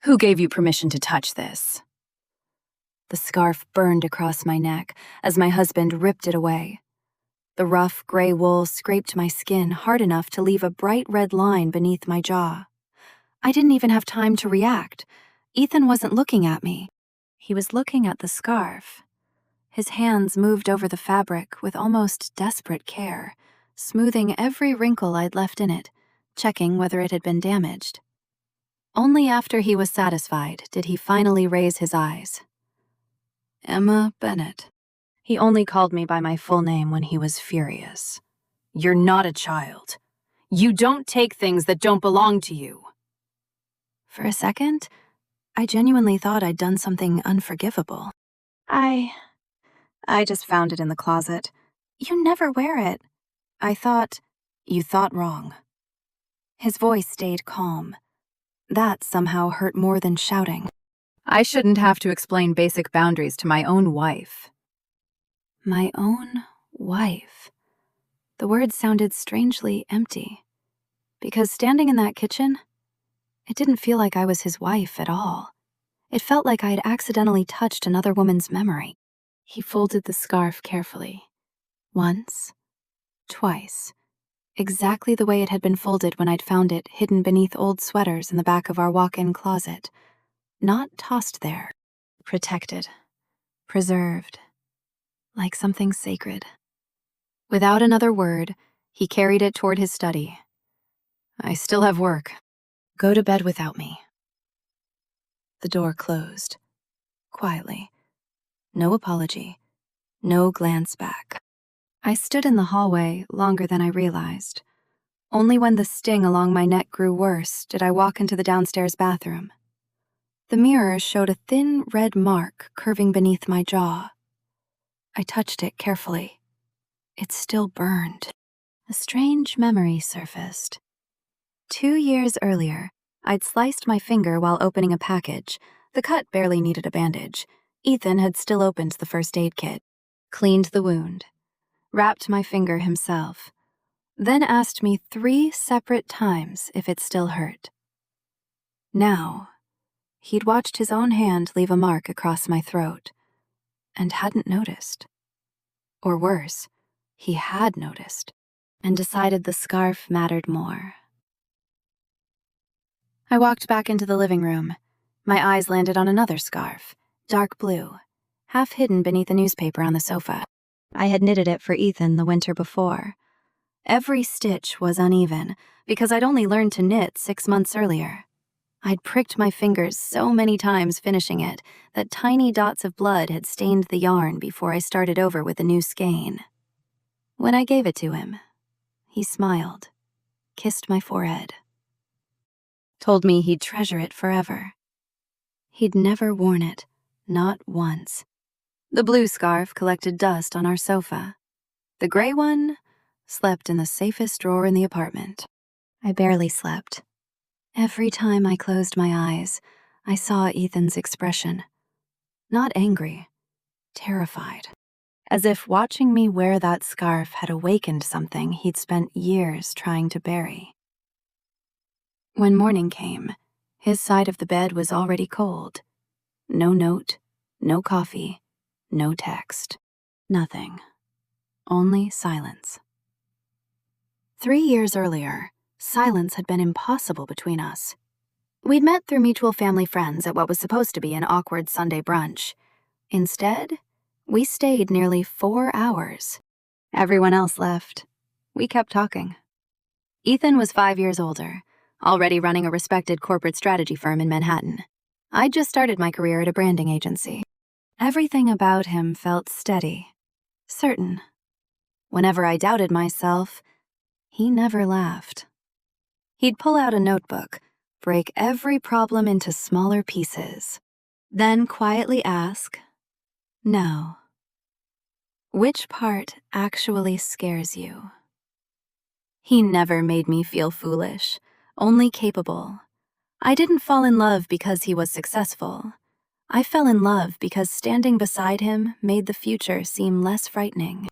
Who gave you permission to touch this? The scarf burned across my neck as my husband ripped it away. The rough gray wool scraped my skin hard enough to leave a bright red line beneath my jaw. I didn't even have time to react. Ethan wasn't looking at me. He was looking at the scarf. His hands moved over the fabric with almost desperate care, smoothing every wrinkle I'd left in it, checking whether it had been damaged. Only after he was satisfied did he finally raise his eyes. Emma Bennett. He only called me by my full name when he was furious. You're not a child. You don't take things that don't belong to you. For a second, I genuinely thought I'd done something unforgivable. I just found it in the closet. You never wear it. I thought. You thought wrong. His voice stayed calm. That somehow hurt more than shouting. I shouldn't have to explain basic boundaries to my own wife. My own wife. The words sounded strangely empty. Because standing in that kitchen, it didn't feel like I was his wife at all. It felt like I had accidentally touched another woman's memory. He folded the scarf carefully. Once, twice, exactly the way it had been folded when I'd found it hidden beneath old sweaters in the back of our walk-in closet. Not tossed there. Protected. Preserved. Like something sacred. Without another word, he carried it toward his study. I still have work. Go to bed without me. The door closed. Quietly. No apology. No glance back. I stood in the hallway longer than I realized. Only when the sting along my neck grew worse did I walk into the downstairs bathroom. The mirror showed a thin red mark curving beneath my jaw. I touched it carefully. It still burned. A strange memory surfaced. 2 years earlier, I'd sliced my finger while opening a package. The cut barely needed a bandage. Ethan had still opened the first aid kit, cleaned the wound, wrapped my finger himself, then asked me 3 separate times if it still hurt. Now, he'd watched his own hand leave a mark across my throat, and hadn't noticed. Or worse, he had noticed, and decided the scarf mattered more. I walked back into the living room. My eyes landed on another scarf, dark blue, half hidden beneath a newspaper on the sofa. I had knitted it for Ethan the winter before. Every stitch was uneven, because I'd only learned to knit 6 months earlier. I'd pricked my fingers so many times finishing it that tiny dots of blood had stained the yarn before I started over with a new skein. When I gave it to him, he smiled, kissed my forehead, told me he'd treasure it forever. He'd never worn it, not once. The blue scarf collected dust on our sofa. The gray one slept in the safest drawer in the apartment. I barely slept. Every time I closed my eyes, I saw Ethan's expression. Not angry, terrified. As if watching me wear that scarf had awakened something he'd spent years trying to bury. When morning came, his side of the bed was already cold. No note, no coffee, no text. Nothing. Only silence. 3 years earlier, silence had been impossible between us. We'd met through mutual family friends at what was supposed to be an awkward Sunday brunch. Instead, we stayed nearly 4 hours. Everyone else left. We kept talking. Ethan was 5 years older, already running a respected corporate strategy firm in Manhattan. I'd just started my career at a branding agency. Everything about him felt steady, certain. Whenever I doubted myself, he never laughed. He'd pull out a notebook, break every problem into smaller pieces, then quietly ask, "Now, which part actually scares you?" He never made me feel foolish, only capable. I didn't fall in love because he was successful. I fell in love because standing beside him made the future seem less frightening.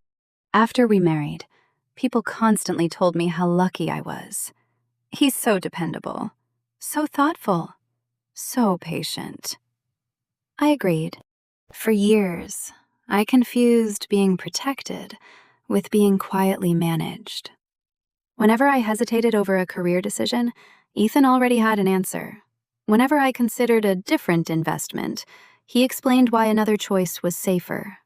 After we married, people constantly told me how lucky I was. He's so dependable, so thoughtful, So patient. I agreed. For years, I confused being protected with being quietly managed. Whenever I hesitated over a career decision, Ethan already had an answer. Whenever I considered a different investment, he explained why another choice was safer.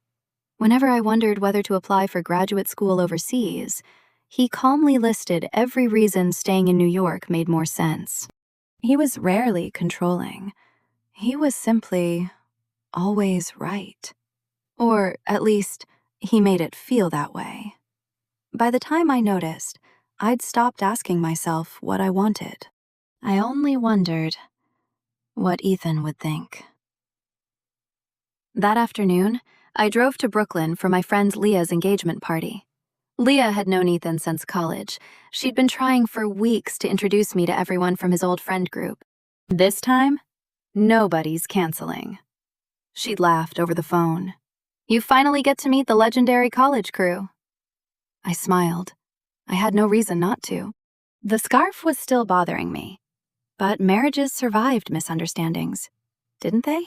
Whenever I wondered whether to apply for graduate school overseas, he calmly listed every reason staying in New York made more sense. He was rarely controlling. He was simply always right. Or, at least, he made it feel that way. By the time I noticed, I'd stopped asking myself what I wanted. I only wondered what Ethan would think. That afternoon, I drove to Brooklyn for my friend Leah's engagement party. Leah had known Ethan since college. She'd been trying for weeks to introduce me to everyone from his old friend group. This time, nobody's canceling. She'd laughed over the phone. You finally get to meet the legendary college crew. I smiled. I had no reason not to. The scarf was still bothering me. But marriages survived misunderstandings, didn't they?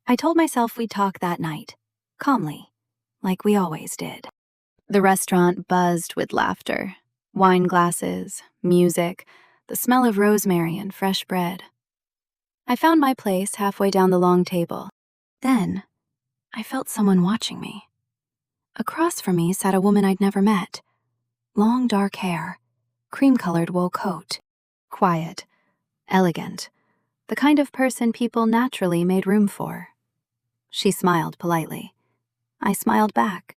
I told myself we'd talk that night, calmly, like we always did. The restaurant buzzed with laughter, wine glasses, music, the smell of rosemary and fresh bread. I found my place halfway down the long table. Then, I felt someone watching me. Across from me sat a woman I'd never met. Long dark hair, cream-colored wool coat, quiet, elegant, the kind of person people naturally made room for. She smiled politely. I smiled back.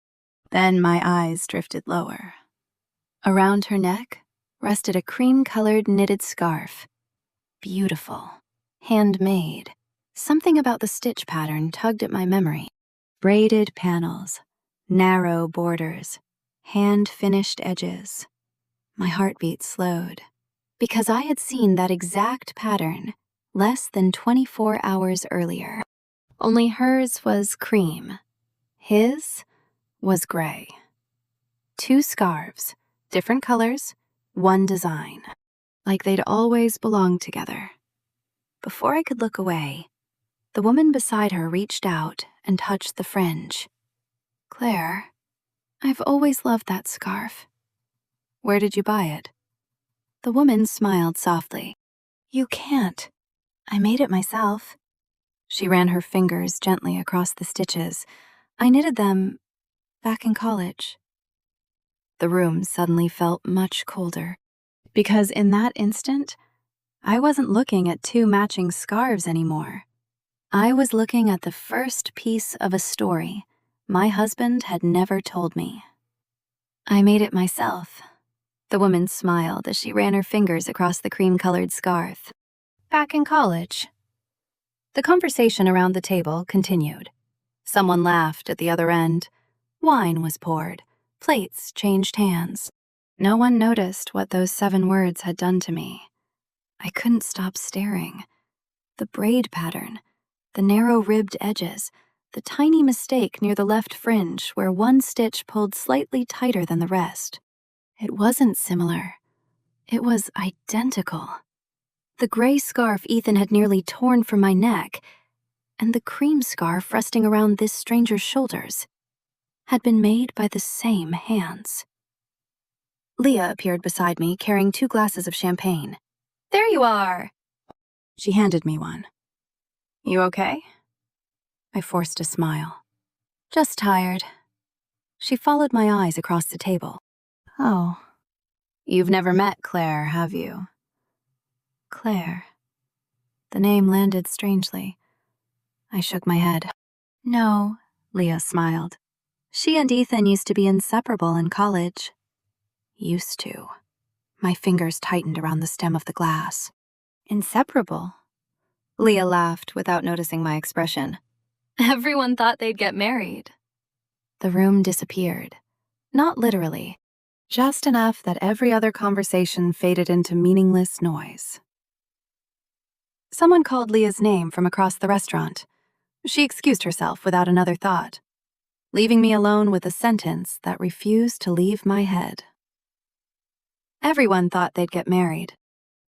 Then my eyes drifted lower. Around her neck rested a cream-colored knitted scarf. Beautiful, handmade. Something about the stitch pattern tugged at my memory. Braided panels, narrow borders, hand-finished edges. My heartbeat slowed, because I had seen that exact pattern less than 24 hours earlier. Only hers was cream. His was gray. 2 scarves, different colors, one design. Like they'd always belonged together. Before I could look away, the woman beside her reached out and touched the fringe. Claire, I've always loved that scarf. Where did you buy it? The woman smiled softly. You can't. I made it myself. She ran her fingers gently across the stitches. I knitted them back in college. The room suddenly felt much colder, because in that instant, I wasn't looking at 2 matching scarves anymore. I was looking at the first piece of a story my husband had never told me. I made it myself. The woman smiled as she ran her fingers across the cream-colored scarf. Back in college. The conversation around the table continued. Someone laughed at the other end. Wine was poured. Plates changed hands. No one noticed what those 7 words had done to me. I couldn't stop staring. The braid pattern, the narrow-ribbed edges, the tiny mistake near the left fringe where one stitch pulled slightly tighter than the rest. It wasn't similar. It was identical. The gray scarf Ethan had nearly torn from my neck, and the cream scarf resting around this stranger's shoulders, had been made by the same hands. Leah appeared beside me, carrying 2 glasses of champagne. There you are! She handed me one. You okay? I forced a smile. Just tired. She followed my eyes across the table. Oh. You've never met Claire, have you? Claire. The name landed strangely. I shook my head. No, Leah smiled. She and Ethan used to be inseparable in college. Used to. My fingers tightened around the stem of the glass. Inseparable? Leah laughed without noticing my expression. Everyone thought they'd get married. The room disappeared. Not literally. Just enough that every other conversation faded into meaningless noise. Someone called Leah's name from across the restaurant. She excused herself without another thought, leaving me alone with a sentence that refused to leave my head. Everyone thought they'd get married.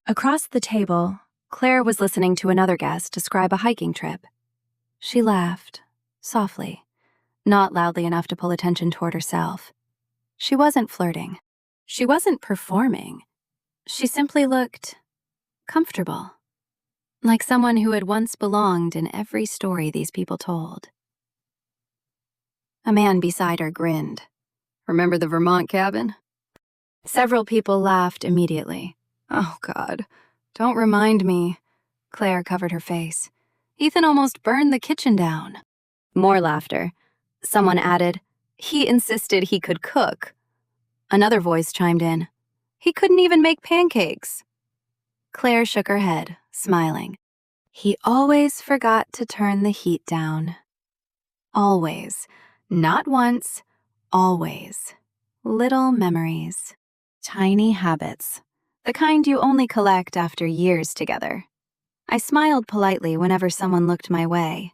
Across the table, Claire was listening to another guest describe a hiking trip. She laughed, softly, not loudly enough to pull attention toward herself. She wasn't flirting. She wasn't performing. She simply looked comfortable, like someone who had once belonged in every story these people told. A man beside her grinned. "Remember the Vermont cabin?" Several people laughed immediately. "Oh, God, don't remind me." Claire covered her face. "Ethan almost burned the kitchen down." More laughter. Someone added, "He insisted he could cook." Another voice chimed in, "He couldn't even make pancakes." Claire shook her head, smiling. "He always forgot to turn the heat down." Always. Not once. Always. Little memories. Tiny habits. The kind you only collect after years together. I smiled politely whenever someone looked my way.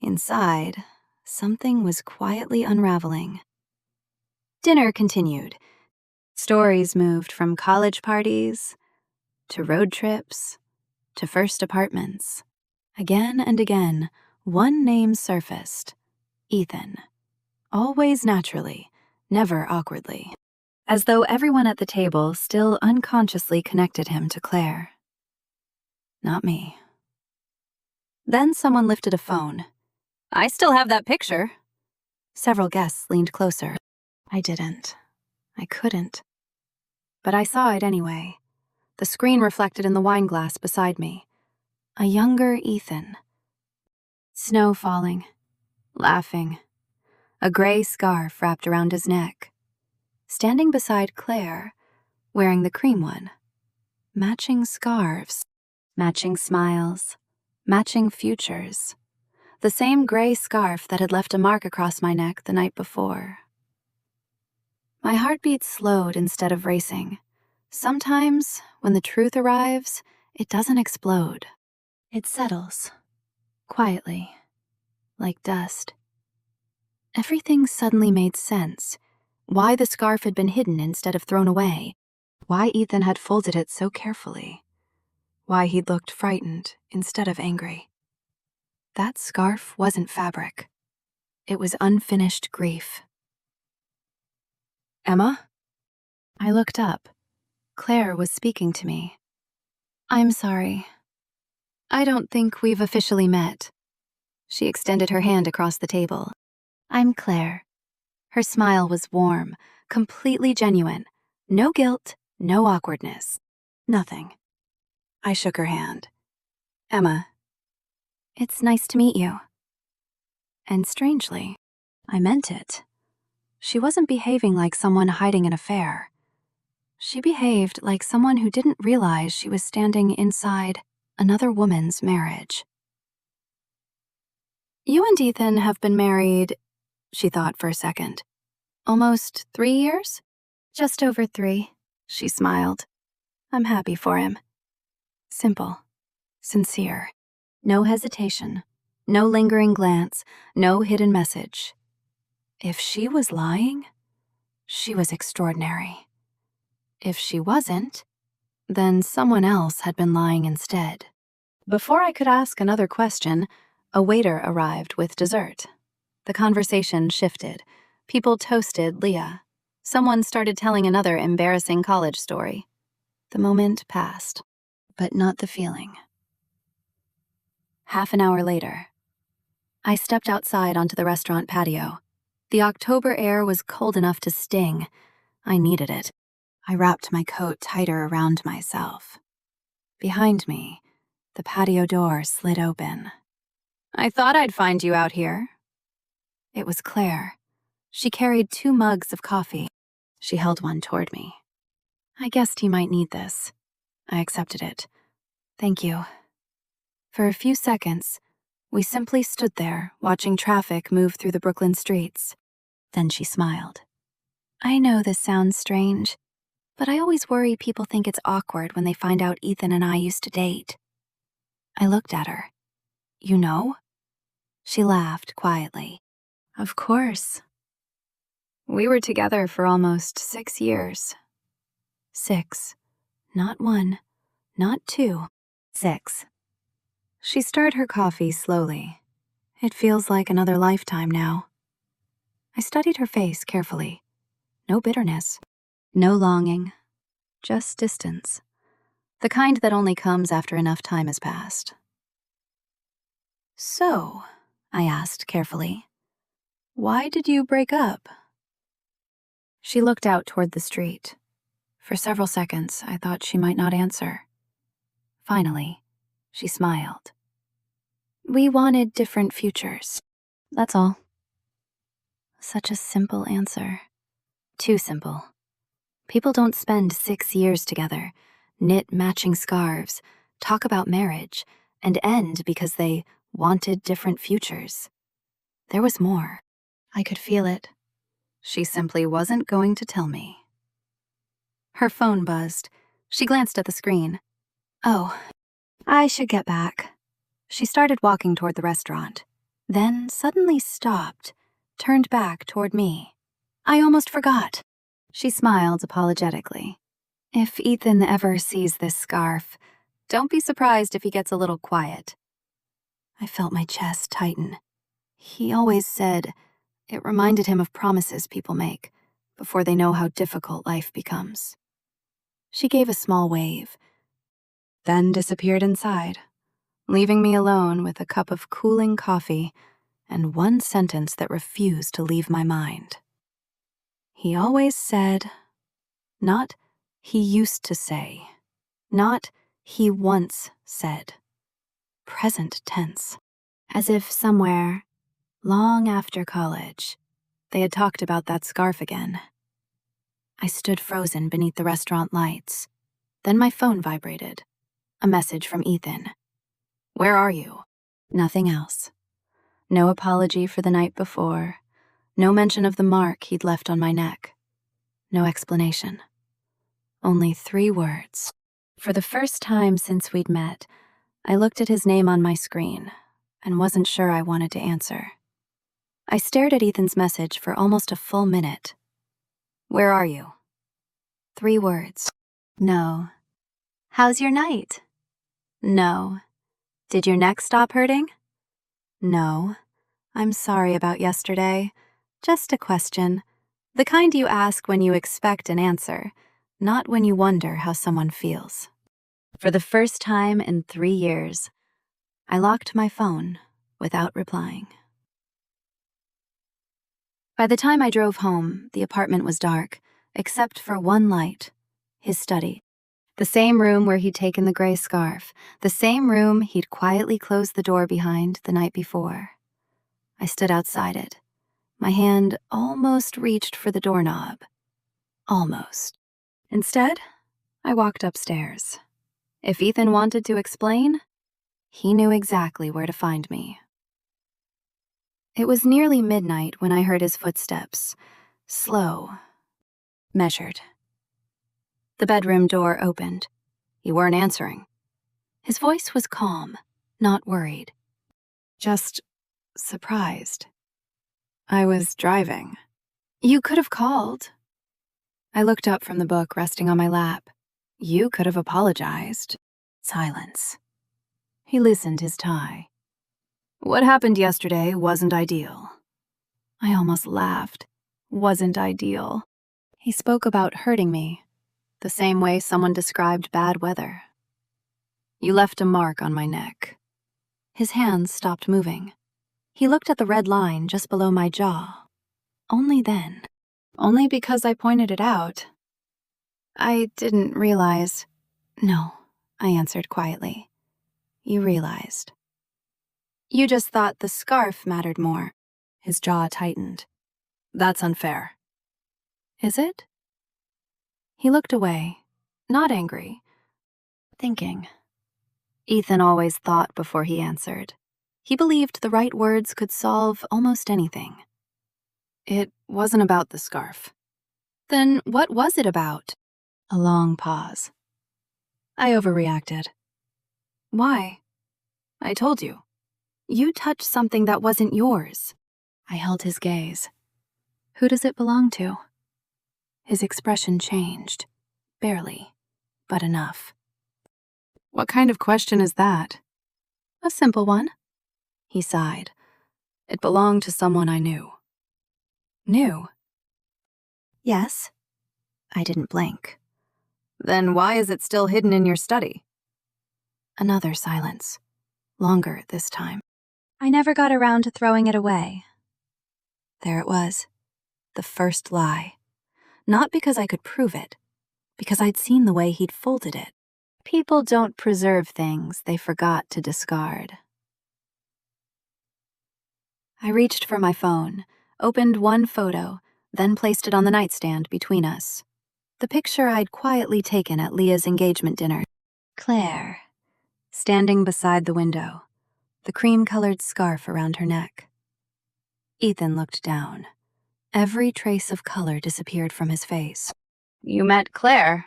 Inside, something was quietly unraveling. Dinner continued. Stories moved from college parties to road trips to first apartments. Again and again, one name surfaced. Ethan. Always naturally, never awkwardly. As though everyone at the table still unconsciously connected him to Claire. Not me. Then someone lifted a phone. "I still have that picture." Several guests leaned closer. I didn't. I couldn't. But I saw it anyway. The screen reflected in the wine glass beside me. A younger Ethan. Snow falling. Laughing. A gray scarf wrapped around his neck. Standing beside Claire, wearing the cream one. Matching scarves. Matching smiles. Matching futures. The same gray scarf that had left a mark across my neck the night before. My heartbeat slowed instead of racing. Sometimes, when the truth arrives, it doesn't explode. It settles. Quietly. Like dust. Everything suddenly made sense. Why the scarf had been hidden instead of thrown away. Why Ethan had folded it so carefully. Why he'd looked frightened instead of angry. That scarf wasn't fabric. It was unfinished grief. "Emma?" I looked up. Claire was speaking to me. "I'm sorry. I don't think we've officially met." She extended her hand across the table. "I'm Claire." Her smile was warm, completely genuine. No guilt, no awkwardness. Nothing. I shook her hand. "Emma, it's nice to meet you." And strangely, I meant it. She wasn't behaving like someone hiding an affair. She behaved like someone who didn't realize she was standing inside another woman's marriage. "You and Ethan have been married," she thought for a second. "Almost 3 years?" "Just over 3, she smiled. "I'm happy for him." Simple. Sincere. No hesitation. No lingering glance. No hidden message. If she was lying, she was extraordinary. If she wasn't, then someone else had been lying instead. Before I could ask another question, a waiter arrived with dessert. The conversation shifted. People toasted Leah. Someone started telling another embarrassing college story. The moment passed, but not the feeling. Half an hour later, I stepped outside onto the restaurant patio. The October air was cold enough to sting. I needed it. I wrapped my coat tighter around myself. Behind me, the patio door slid open. "I thought I'd find you out here." It was Claire. She carried 2 mugs of coffee. She held one toward me. "I guessed he might need this." I accepted it. "Thank you." For a few seconds, we simply stood there, watching traffic move through the Brooklyn streets. Then she smiled. "I know this sounds strange, but I always worry people think it's awkward when they find out Ethan and I used to date." I looked at her. "You know?" She laughed quietly. "Of course. We were together for almost 6 years. 6. Not 1, not 2. 6. She stirred her coffee slowly. It feels like another lifetime now. I studied her face carefully. No bitterness, no longing, just distance. The kind that only comes after enough time has passed. So, I asked carefully, why did you break up? She looked out toward the street. For several seconds, I thought she might not answer. Finally, she smiled. We wanted different futures. That's all. Such a simple answer. Too simple. People don't spend 6 years together, knit matching scarves, talk about marriage, and end because they wanted different futures. There was more. I could feel it. She simply wasn't going to tell me. Her phone buzzed. She glanced at the screen. Oh, I should get back. She started walking toward the restaurant, then suddenly stopped, turned back toward me. I almost forgot. She smiled apologetically. If Ethan ever sees this scarf, don't be surprised if he gets a little quiet. I felt my chest tighten. He always said it reminded him of promises people make before they know how difficult life becomes. She gave a small wave, then disappeared inside, leaving me alone with a cup of cooling coffee and one sentence that refused to leave my mind. He always said, not he used to say, not he once said. Present tense, as if somewhere, long after college, they had talked about that scarf again. I stood frozen beneath the restaurant lights. Then my phone vibrated. A message from Ethan. Where are you? Nothing else. No apology for the night before. No mention of the mark he'd left on my neck. No explanation. Only 3 words. For the first time since we'd met, I looked at his name on my screen and wasn't sure I wanted to answer. I stared at Ethan's message for almost a full minute. Where are you? 3 words. No. How's your night? No. Did your neck stop hurting? No. I'm sorry about yesterday. Just a question. The kind you ask when you expect an answer, not when you wonder how someone feels. For the first time in 3 years, I locked my phone without replying. By the time I drove home, the apartment was dark, except for one light, his study. The same room where he'd taken the gray scarf, the same room he'd quietly closed the door behind the night before. I stood outside it. My hand almost reached for the doorknob. Almost. Instead, I walked upstairs. If Ethan wanted to explain, he knew exactly where to find me. It was nearly midnight when I heard his footsteps, slow, measured. The bedroom door opened. You weren't answering. His voice was calm, not worried. Just surprised. I was driving. You could have called. I looked up from the book resting on my lap. You could have apologized. Silence. He loosened his tie. What happened yesterday wasn't ideal. I almost laughed. Wasn't ideal. He spoke about hurting me, the same way someone described bad weather. You left a mark on my neck. His hands stopped moving. He looked at the red line just below my jaw. Only then. Only because I pointed it out. I didn't realize. No, I answered quietly. You realized. You just thought the scarf mattered more. His jaw tightened. That's unfair. Is it? He looked away, not angry, thinking. Ethan always thought before he answered. He believed the right words could solve almost anything. It wasn't about the scarf. Then what was it about? A long pause. I overreacted. Why? I told you. You touched something that wasn't yours. I held his gaze. Who does it belong to? His expression changed. Barely, but enough. What kind of question is that? A simple one. He sighed. It belonged to someone I knew. Knew? Yes. I didn't blink. Then why is it still hidden in your study? Another silence. Longer this time. I never got around to throwing it away. There it was. The first lie. Not because I could prove it, because I'd seen the way he'd folded it. People don't preserve things they forgot to discard. I reached for my phone, opened one photo, then placed it on the nightstand between us. The picture I'd quietly taken at Leah's engagement dinner. Claire, standing beside the window, the cream-colored scarf around her neck. Ethan looked down. Every trace of color disappeared from his face. You met Claire?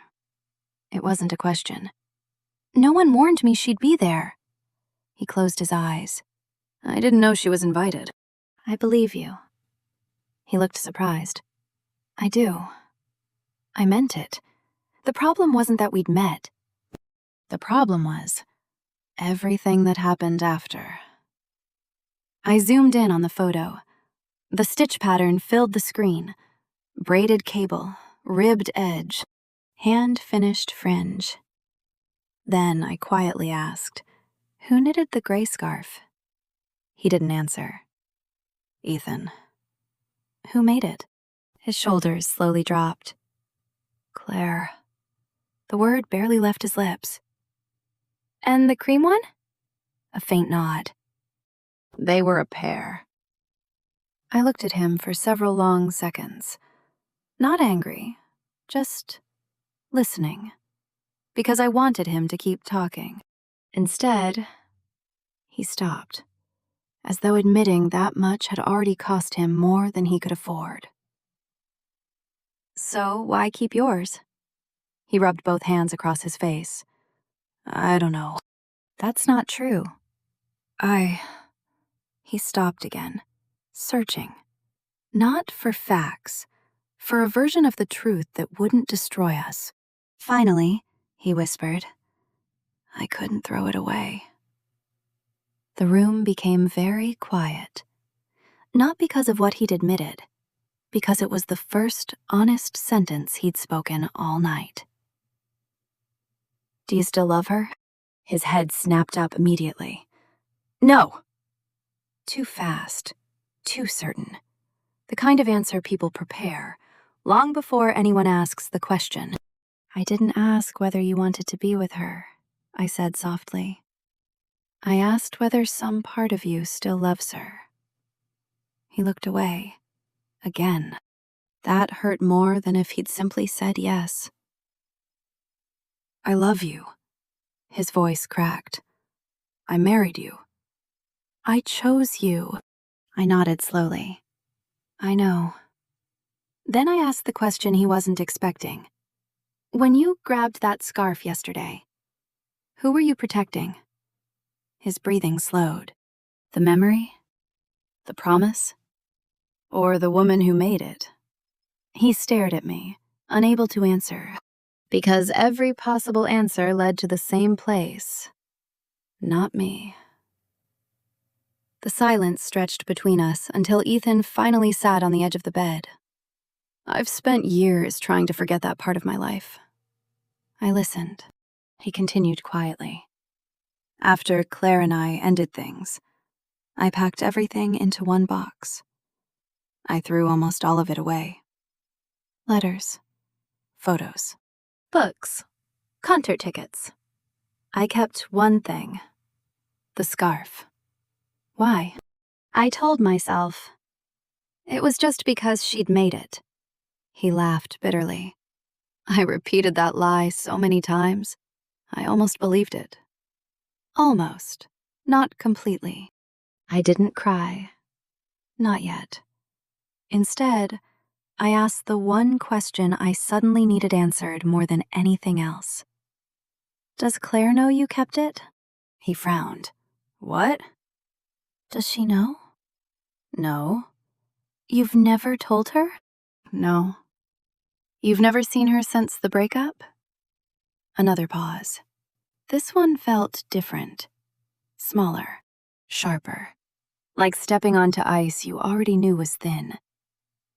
It wasn't a question. No one warned me she'd be there. He closed his eyes. I didn't know she was invited. I believe you. He looked surprised. I do. I meant it. The problem wasn't that we'd met. The problem was everything that happened after. I zoomed in on the photo. The stitch pattern filled the screen. Braided cable, ribbed edge, hand-finished fringe. Then I quietly asked, who knitted the gray scarf? He didn't answer. Ethan. Who made it? His shoulders slowly dropped. Claire. The word barely left his lips. And the cream one? A faint nod. They were a pair. I looked at him for several long seconds. Not angry, just listening. Because I wanted him to keep talking. Instead, he stopped, as though admitting that much had already cost him more than he could afford. So why keep yours? He rubbed both hands across his face. I don't know. That's not true. He stopped again, searching. Not for facts, for a version of the truth that wouldn't destroy us. Finally, he whispered, I couldn't throw it away. The room became very quiet. Not because of what he'd admitted, because it was the first honest sentence he'd spoken all night. Do you still love her? His head snapped up immediately. No! Too fast, too certain. The kind of answer people prepare, long before anyone asks the question. I didn't ask whether you wanted to be with her, I said softly. I asked whether some part of you still loves her. He looked away. Again. That hurt more than if he'd simply said yes. I love you. His voice cracked. I married you. I chose you. I nodded slowly. I know. Then I asked the question he wasn't expecting. When you grabbed that scarf yesterday, who were you protecting? His breathing slowed. The memory? The promise? Or the woman who made it? He stared at me, unable to answer, because every possible answer led to the same place. Not me. The silence stretched between us until Ethan finally sat on the edge of the bed. I've spent years trying to forget that part of my life. I listened. He continued quietly. After Claire and I ended things, I packed everything into one box. I threw almost all of it away. Letters, photos, books, concert tickets. I kept one thing, the scarf. Why? I told myself it was just because she'd made it. He laughed bitterly. I repeated that lie so many times, I almost believed it. Almost, not completely. I didn't cry. Not yet. Instead, I asked the one question I suddenly needed answered more than anything else. Does Claire know you kept it? He frowned. What? Does she know? No. You've never told her? No. You've never seen her since the breakup? Another pause. This one felt different, smaller, sharper, like stepping onto ice you already knew was thin.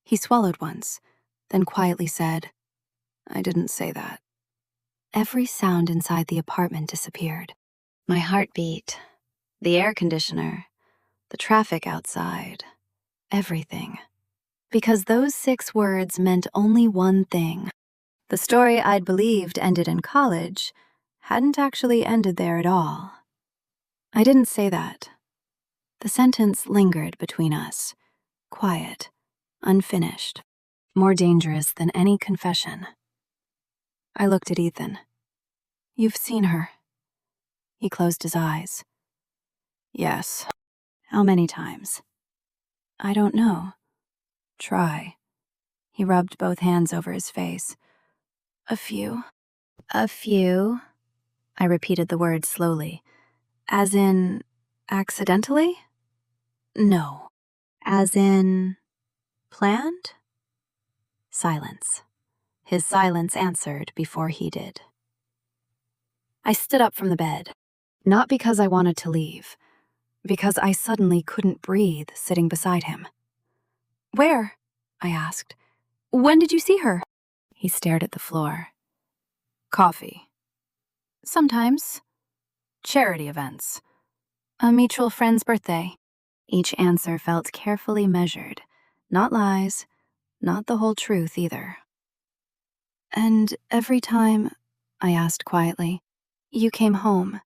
He swallowed once, then quietly said, "I didn't say that." Every sound inside the apartment disappeared. My heartbeat, the air conditioner, the traffic outside, everything. Because those 6 words meant only one thing. The story I'd believed ended in college hadn't actually ended there at all. I didn't say that. The sentence lingered between us, quiet, unfinished, more dangerous than any confession. I looked at Ethan. "You've seen her." He closed his eyes. "Yes." "How many times?" "I don't know." "Try." He rubbed both hands over his face. "A few." "A few?" I repeated the word slowly. "As in, accidentally?" "No." "As in, planned?" Silence. His silence answered before he did. I stood up from the bed, not because I wanted to leave, because I suddenly couldn't breathe sitting beside him. "Where?" I asked. "When did you see her?" He stared at the floor. "Coffee. Sometimes. Charity events. A mutual friend's birthday." Each answer felt carefully measured. Not lies, not the whole truth either. "And every time," I asked quietly, "you came home,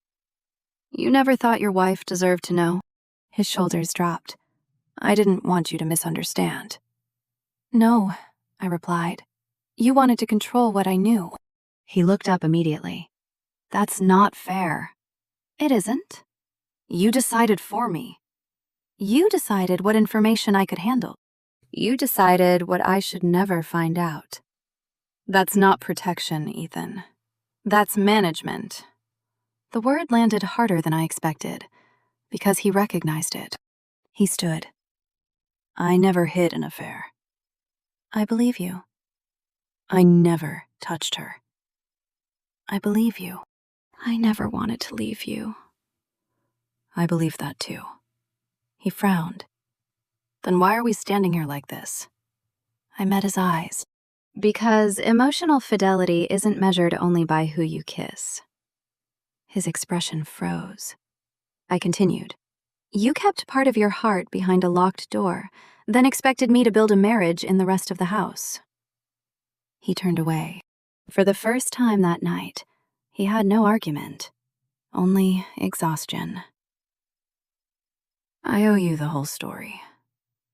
you never thought your wife deserved to know?" His shoulders dropped. "I didn't want you to misunderstand." "No," I replied. "You wanted to control what I knew." He looked up immediately. "That's not fair." "It isn't. You decided for me. You decided what information I could handle. You decided what I should never find out." "That's not protection, Ethan. That's management." The word landed harder than I expected, because he recognized it. He stood. "I never hid an affair." "I believe you." "I never touched her." "I believe you." "I never wanted to leave you." "I believe that too." He frowned. "Then why are we standing here like this?" I met his eyes. "Because emotional fidelity isn't measured only by who you kiss." His expression froze. I continued. "You kept part of your heart behind a locked door, then expected me to build a marriage in the rest of the house." He turned away. For the first time that night, he had no argument, only exhaustion. "I owe you the whole story."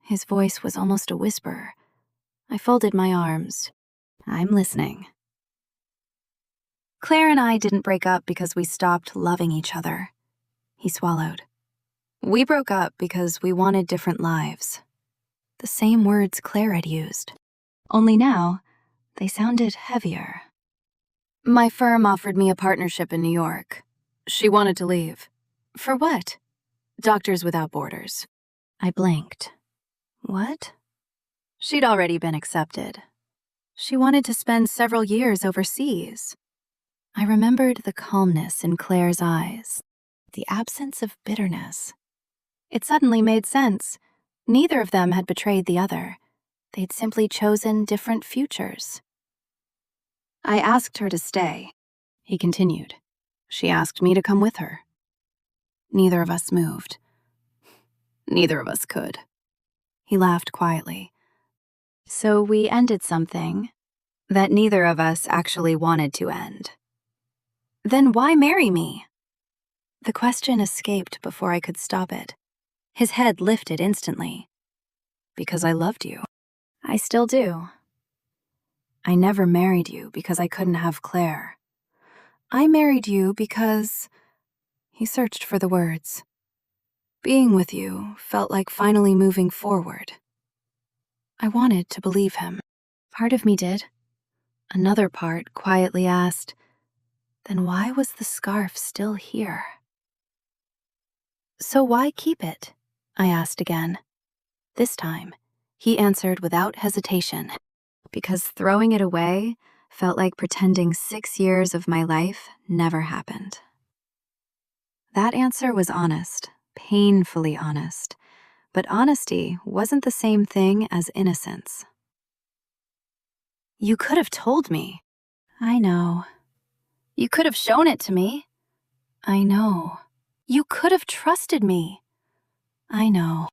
His voice was almost a whisper. I folded my arms. "I'm listening." "Claire and I didn't break up because we stopped loving each other." He swallowed. "We broke up because we wanted different lives." The same words Claire had used. Only now, they sounded heavier. "My firm offered me a partnership in New York. She wanted to leave." "For what?" "Doctors Without Borders." I blinked. "What?" "She'd already been accepted. She wanted to spend several years overseas." I remembered the calmness in Claire's eyes, the absence of bitterness. It suddenly made sense. Neither of them had betrayed the other. They'd simply chosen different futures. "I asked her to stay," he continued. "She asked me to come with her." Neither of us moved. Neither of us could. He laughed quietly. "So we ended something that neither of us actually wanted to end." "Then why marry me?" The question escaped before I could stop it. His head lifted instantly. "Because I loved you." "I still do." "I never married you because I couldn't have Claire. I married you because—" He searched for the words. "Being with you felt like finally moving forward." I wanted to believe him. Part of me did. Another part quietly asked, then why was the scarf still here? "So why keep it?" I asked again. This time, he answered without hesitation. "Because throwing it away felt like pretending 6 years of my life never happened." That answer was honest, painfully honest. But honesty wasn't the same thing as innocence. You could have told me. I know. You could have shown it to me. I know. You could have trusted me. I know.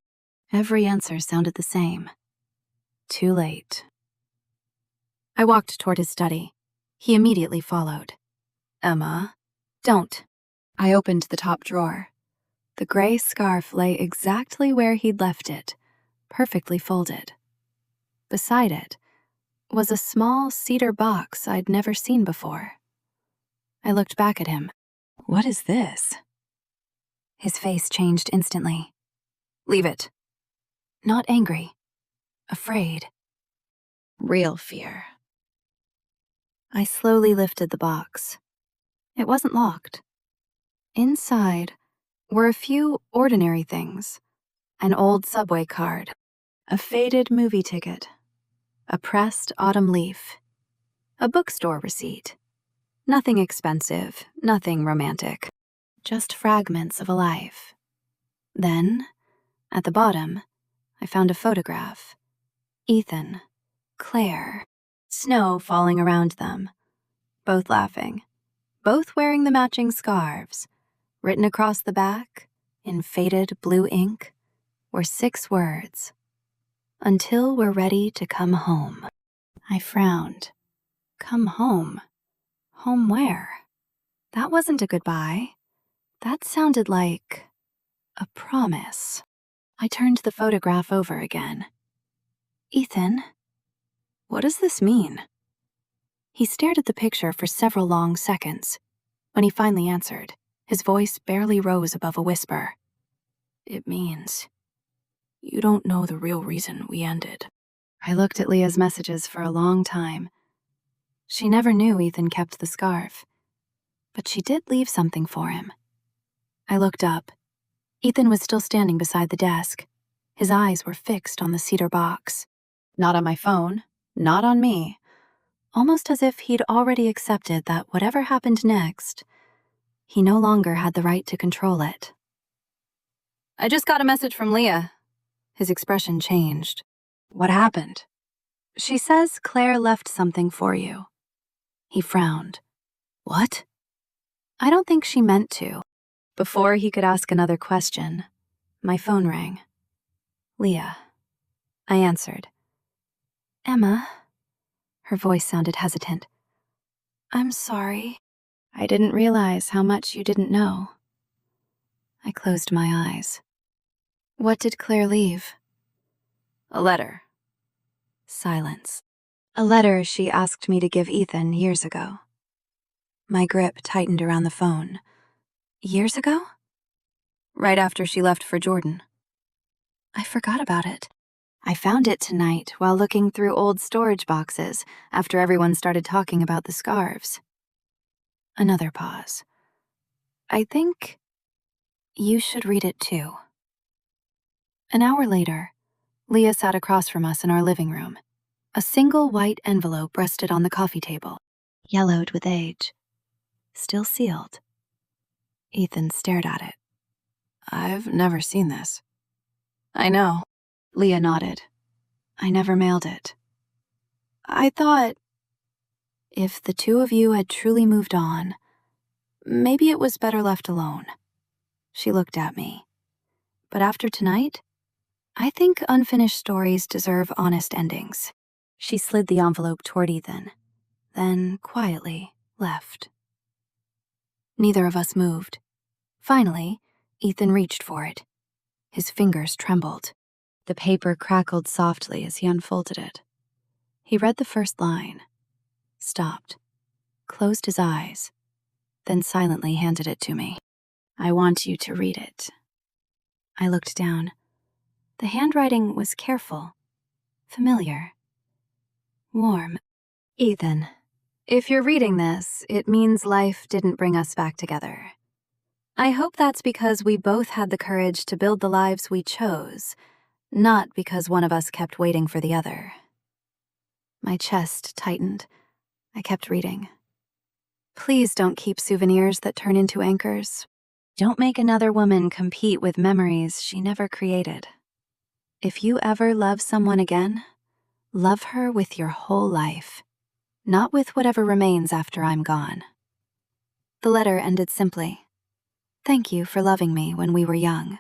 Every answer sounded the same. Too late. I walked toward his study. He immediately followed. Emma, don't. I opened the top drawer. The gray scarf lay exactly where he'd left it, perfectly folded. Beside it was a small cedar box I'd never seen before. I looked back at him. What is this? His face changed instantly. Leave it. Not angry. Afraid. Real fear. I slowly lifted the box. It wasn't locked. Inside were a few ordinary things. An old subway card, a faded movie ticket, a pressed autumn leaf, a bookstore receipt. Nothing expensive, nothing romantic. Just fragments of a life. Then, at the bottom, I found a photograph. Ethan, Claire, snow falling around them. Both laughing. Both wearing the matching scarves. Written across the back, in faded blue ink, were 6 words. Until we're ready to come home. I frowned. Come home? Home where? That wasn't a goodbye. That sounded like a promise. I turned the photograph over again. Ethan, what does this mean? He stared at the picture for several long seconds. When he finally answered, his voice barely rose above a whisper. It means you don't know the real reason we ended. I looked at Leah's messages for a long time. She never knew Ethan kept the scarf, but she did leave something for him. I looked up. Ethan was still standing beside the desk. His eyes were fixed on the cedar box. Not on my phone, not on me. Almost as if he'd already accepted that whatever happened next, he no longer had the right to control it. I just got a message from Leah. His expression changed. What happened? She says Claire left something for you. He frowned. What? I don't think she meant to. Before he could ask another question, my phone rang. Leah. I answered. Emma. Her voice sounded hesitant. I'm sorry. I didn't realize how much you didn't know. I closed my eyes. What did Claire leave? A letter. Silence. A letter she asked me to give Ethan years ago. My grip tightened around the phone. Years ago? Right after she left for Jordan. I forgot about it. I found it tonight while looking through old storage boxes after everyone started talking about the scarves. Another pause. I think you should read it too. An hour later, Leah sat across from us in our living room. A single white envelope rested on the coffee table, yellowed with age. Still sealed. Ethan stared at it. I've never seen this. I know. Leah nodded. I never mailed it. I thought, if the two of you had truly moved on, maybe it was better left alone. She looked at me. But after tonight, I think unfinished stories deserve honest endings. She slid the envelope toward Ethan, then quietly left. Neither of us moved. Finally, Ethan reached for it. His fingers trembled. The paper crackled softly as he unfolded it. He read the first line, stopped, closed his eyes, then silently handed it to me. I want you to read it. I looked down. The handwriting was careful, familiar, warm. Ethan, if you're reading this, it means life didn't bring us back together. I hope that's because we both had the courage to build the lives we chose, not because one of us kept waiting for the other. My chest tightened. I kept reading. Please don't keep souvenirs that turn into anchors. Don't make another woman compete with memories she never created. If you ever love someone again, love her with your whole life, not with whatever remains after I'm gone. The letter ended simply. Thank you for loving me when we were young.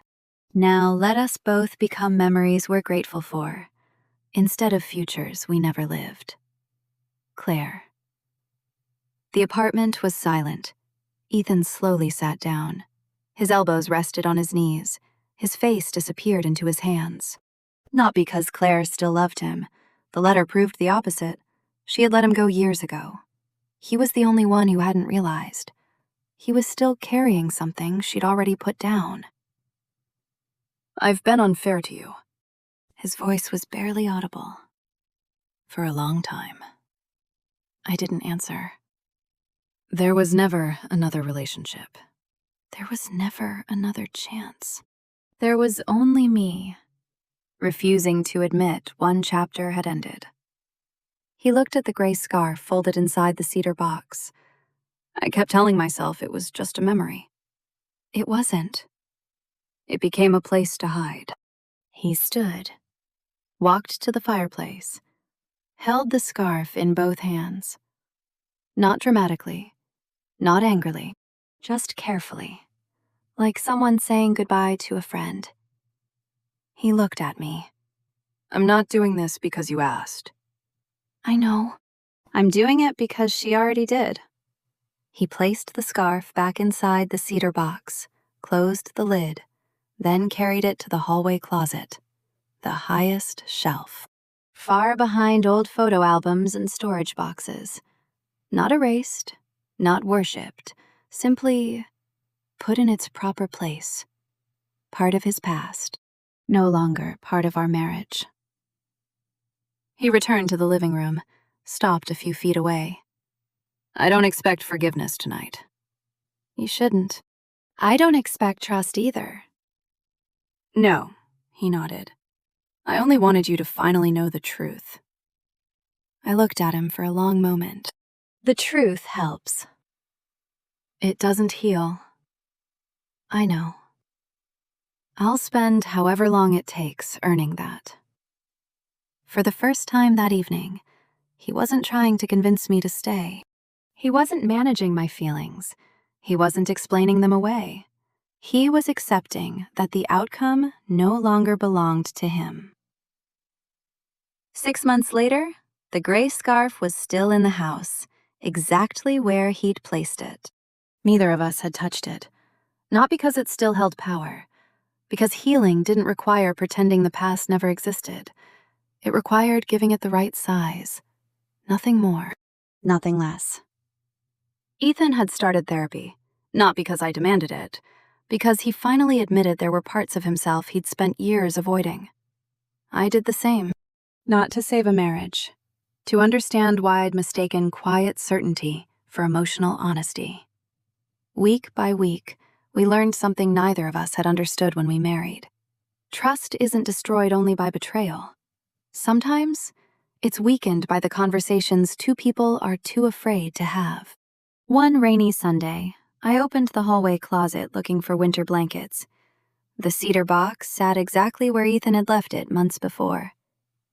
Now let us both become memories we're grateful for, instead of futures we never lived. Claire. The apartment was silent. Ethan slowly sat down. His elbows rested on his knees. His face disappeared into his hands. Not because Claire still loved him. The letter proved the opposite. She had let him go years ago. He was the only one who hadn't realized. He was still carrying something she'd already put down. I've been unfair to you. His voice was barely audible. For a long time. I didn't answer. There was never another relationship. There was never another chance. There was only me, refusing to admit one chapter had ended. He looked at the gray scarf folded inside the cedar box. I kept telling myself it was just a memory. It wasn't. It became a place to hide. He stood, walked to the fireplace, held the scarf in both hands. Not dramatically, not angrily, just carefully, like someone saying goodbye to a friend. He looked at me. I'm not doing this because you asked. I know. I'm doing it because she already did. He placed the scarf back inside the cedar box, closed the lid, then carried it to the hallway closet, the highest shelf, far behind old photo albums and storage boxes. Not erased, not worshipped, simply put in its proper place. Part of his past, no longer part of our marriage. He returned to the living room, stopped a few feet away. I don't expect forgiveness tonight. You shouldn't. I don't expect trust either. No, he nodded. I only wanted you to finally know the truth. I looked at him for a long moment. The truth helps. It doesn't heal. I know. I'll spend however long it takes earning that. For the first time that evening, he wasn't trying to convince me to stay. He wasn't managing my feelings. He wasn't explaining them away. He was accepting that the outcome no longer belonged to him. 6 months later, the gray scarf was still in the house, exactly where he'd placed it. Neither of us had touched it. Not because it still held power, because healing didn't require pretending the past never existed. It required giving it the right size. Nothing more, nothing less. Ethan had started therapy, not because I demanded it, because he finally admitted there were parts of himself he'd spent years avoiding. I did the same, not to save a marriage, to understand why I'd mistaken quiet certainty for emotional honesty. Week by week, we learned something neither of us had understood when we married. Trust isn't destroyed only by betrayal. Sometimes, it's weakened by the conversations two people are too afraid to have. One rainy Sunday, I opened the hallway closet looking for winter blankets. The cedar box sat exactly where Ethan had left it months before,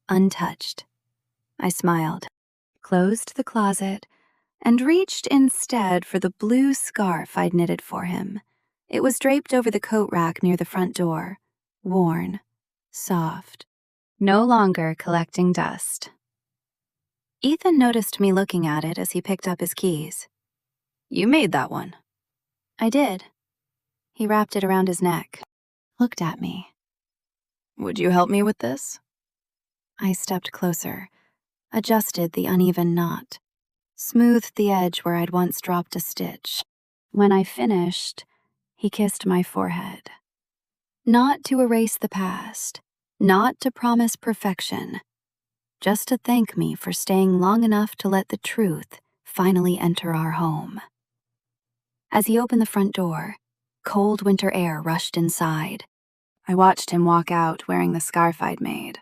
untouched. I smiled, closed the closet, and reached instead for the blue scarf I'd knitted for him. It was draped over the coat rack near the front door, worn, soft, no longer collecting dust. Ethan noticed me looking at it as he picked up his keys. You made that one. I did. He wrapped it around his neck, looked at me. Would you help me with this? I stepped closer, adjusted the uneven knot, smoothed the edge where I'd once dropped a stitch. When I finished, he kissed my forehead. Not to erase the past, not to promise perfection, just to thank me for staying long enough to let the truth finally enter our home. As he opened the front door, cold winter air rushed inside. I watched him walk out wearing the scarf I'd made.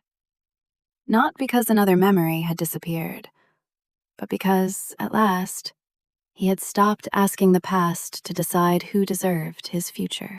Not because another memory had disappeared, but because, at last, He had stopped asking the past to decide who deserved his future.